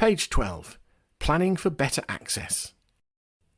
Page 12. Planning for better access.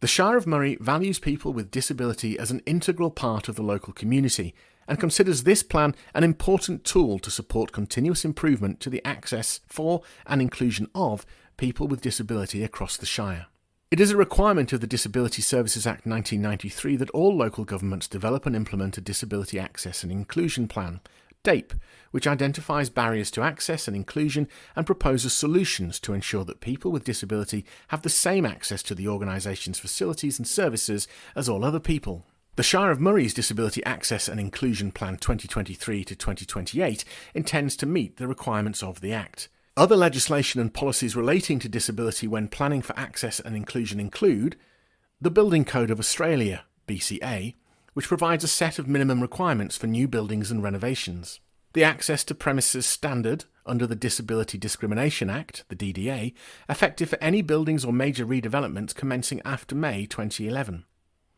The Shire of Murray values people with disability as an integral part of the local community and considers this plan an important tool to support continuous improvement to the access for and inclusion of people with disability across the Shire. It is a requirement of the Disability Services Act 1993 that all local governments develop and implement a Disability Access and Inclusion Plan, DAIP, which identifies barriers to access and inclusion and proposes solutions to ensure that people with disability have the same access to the organisation's facilities and services as all other people. The Shire of Murray's Disability Access and Inclusion Plan 2023 to 2028 intends to meet the requirements of the Act. Other legislation and policies relating to disability when planning for access and inclusion include the Building Code of Australia, BCA, which provides a set of minimum requirements for new buildings and renovations. The Access to Premises Standard under the Disability Discrimination Act, the DDA, effective for any buildings or major redevelopments commencing after May 2011.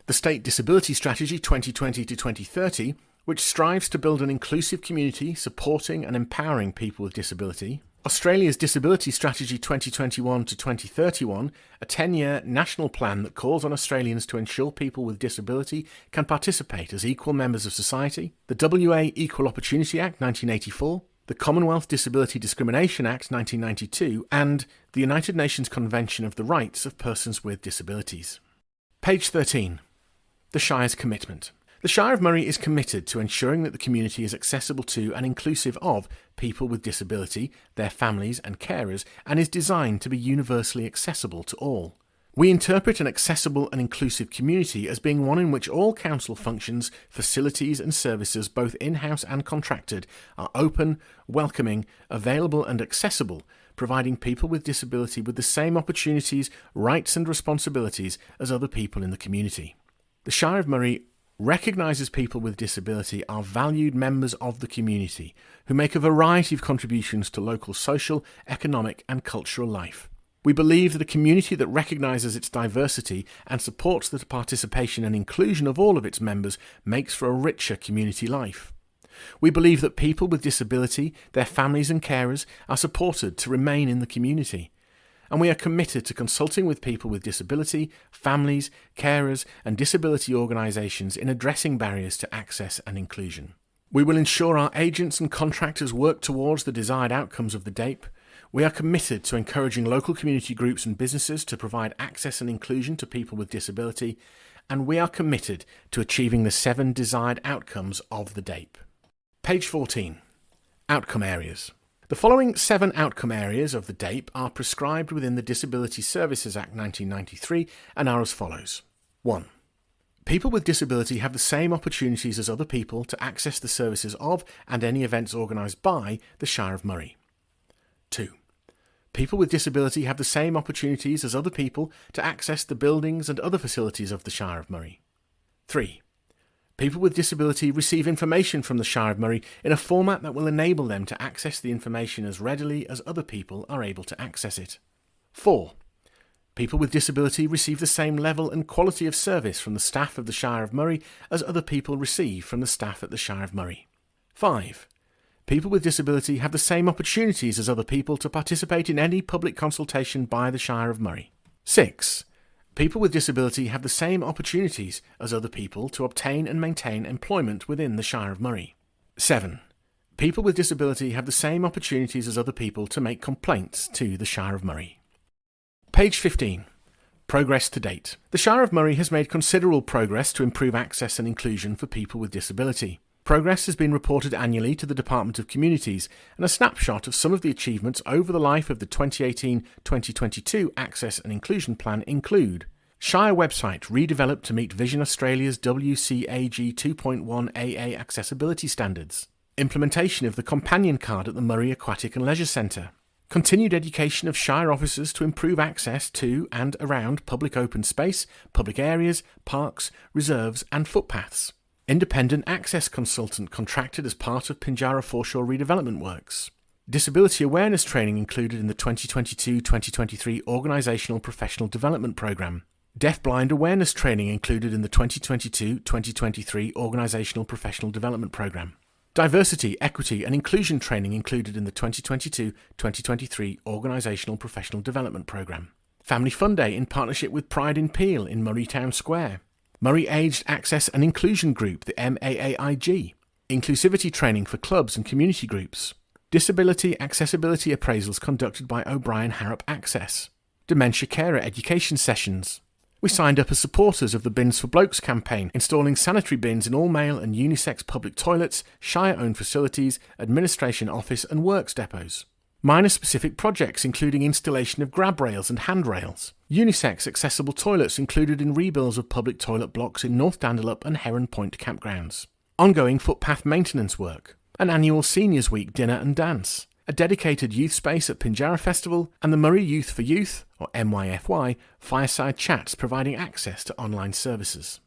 The State Disability Strategy 2020 to 2030, which strives to build an inclusive community supporting and empowering people with disability. Australia's Disability Strategy 2021 to 2031, a 10-year national plan that calls on Australians to ensure people with disability can participate as equal members of society. The WA Equal Opportunity Act 1984, the Commonwealth Disability Discrimination Act 1992, and the United Nations Convention of the Rights of Persons with Disabilities. Page 13. The Shire's commitment. The Shire of Murray is committed to ensuring that the community is accessible to and inclusive of people with disability, their families and carers, and is designed to be universally accessible to all. We interpret an accessible and inclusive community as being one in which all council functions, facilities and services, both in-house and contracted, are open, welcoming, available and accessible, providing people with disability with the same opportunities, rights and responsibilities as other people in the community. The Shire of Murray recognises people with disability are valued members of the community who make a variety of contributions to local social, economic and cultural life. We believe that a community that recognises its diversity and supports the participation and inclusion of all of its members makes for a richer community life. We believe that people with disability, their families and carers are supported to remain in the community. And we are committed to consulting with people with disability, families, carers and disability organisations in addressing barriers to access and inclusion. We will ensure our agents and contractors work towards the desired outcomes of the DAIP. We are committed to encouraging local community groups and businesses to provide access and inclusion to people with disability, and we are committed to achieving the 7 desired outcomes of the DAIP. Page 14. Outcome areas. The following 7 outcome areas of the DAIP are prescribed within the Disability Services Act 1993 and are as follows. 1. People with disability have the same opportunities as other people to access the services of and any events organised by the Shire of Murray. 2. People with disability have the same opportunities as other people to access the buildings and other facilities of the Shire of Murray. 3. People with disability receive information from the Shire of Murray in a format that will enable them to access the information as readily as other people are able to access it. 4. People with disability receive the same level and quality of service from the staff of the Shire of Murray as other people receive from the staff at the Shire of Murray. 5. People with disability have the same opportunities as other people to participate in any public consultation by the Shire of Murray. 6. People with disability have the same opportunities as other people to obtain and maintain employment within the Shire of Murray. 7. People with disability have the same opportunities as other people to make complaints to the Shire of Murray. Page 15. Progress to date. The Shire of Murray has made considerable progress to improve access and inclusion for people with disability. Progress has been reported annually to the Department of Communities, and a snapshot of some of the achievements over the life of the 2018-2022 Access and Inclusion Plan include: Shire website redeveloped to meet Vision Australia's WCAG 2.1 AA accessibility standards. Implementation of the companion card at the Murray Aquatic and Leisure Centre. Continued education of Shire officers to improve access to and around public open space, public areas, parks, reserves and footpaths. Independent access consultant contracted as part of Pinjarra Foreshore redevelopment works. Disability awareness training included in the 2022-2023 Organisational Professional Development Programme. Deaf-blind awareness training included in the 2022-2023 Organisational Professional Development Programme. Diversity, equity and inclusion training included in the 2022-2023 Organisational Professional Development Programme. Family Fun Day in partnership with Pride in Peel in Murray Town Square. Murray Aged Access and Inclusion Group, the MAAIG. Inclusivity training for clubs and community groups. Disability accessibility appraisals conducted by O'Brien Harrop Access. Dementia carer education sessions. We signed up as supporters of the Bins for Blokes campaign, installing sanitary bins in all male and unisex public toilets, shire-owned facilities, administration office and works depots. Minor specific projects including installation of grab rails and handrails. Unisex accessible toilets included in rebuilds of public toilet blocks in North Dandalup and Heron Point campgrounds. Ongoing footpath maintenance work. An annual Seniors Week dinner and dance. A dedicated youth space at Pinjarra Festival, and the Murray Youth for Youth, or MYFY, fireside chats providing access to online services.